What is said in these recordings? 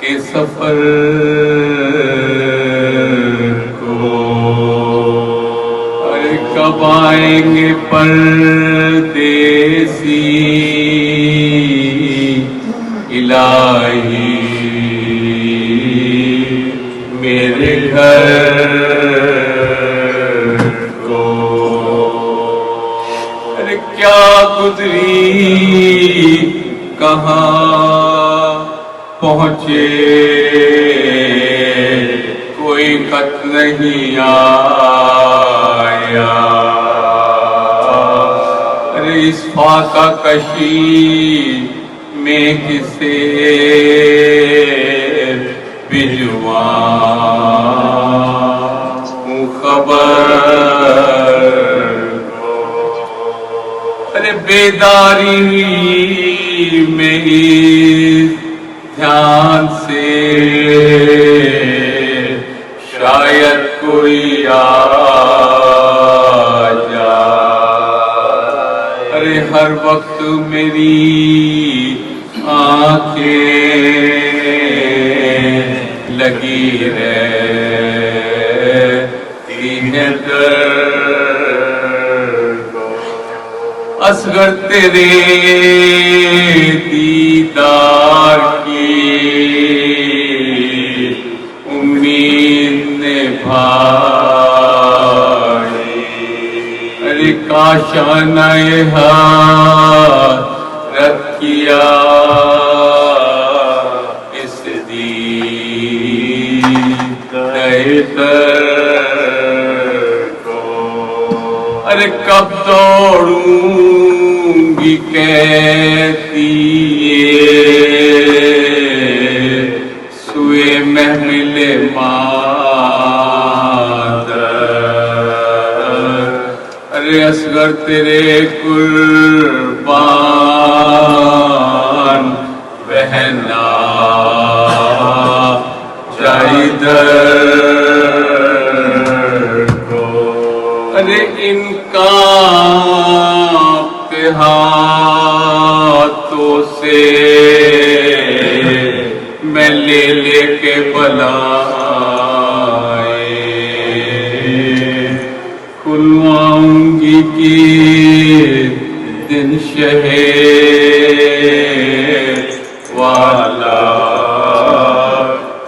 کے سفر کو ارے کب آئیں گے پردیسی الہی میرے گھر کو ارے کیا گزری کہاں پہنچے کوئی خط نہیں آیا ارے اس فاقہ کشی میں کسے بھجواؤں خبر ارے بیداری میں دھیان سے شاید کوئی آ جائے ارے ہر وقت میری آنکھیں لگی رہتی ہیں اصغر تیرے دیدار کی امید نبھائی ارے کاش نہ حسرت کیا اس دیدہ کو ارے کب دوڑوں گی کہتی سوئے محمل مادر ارے اصغر تیرے قربان بہنا چاہیے کو ارے ان کانپتے ہاتھوں سے میں لے لے کے بلائے کھلواؤں گی کہ دن شہر والا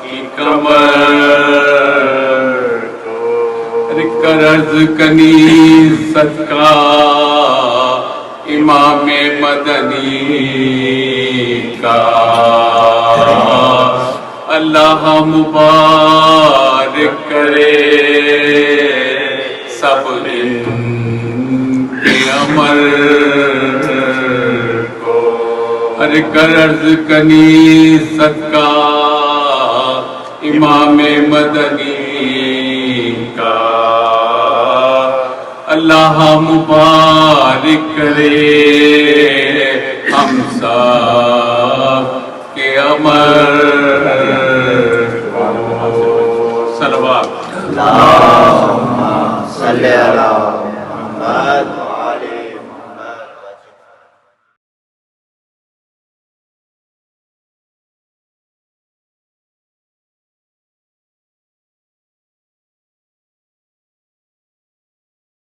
کی کمر قرض کنیست کا امام مدنی کا اللہ مبارک کرے سب ان کے عمل کو ارے قرض کنیست کا امام مدنی کا اللہ مبارک کرے ہم سب کے عمل صلوات اللہم صلی علی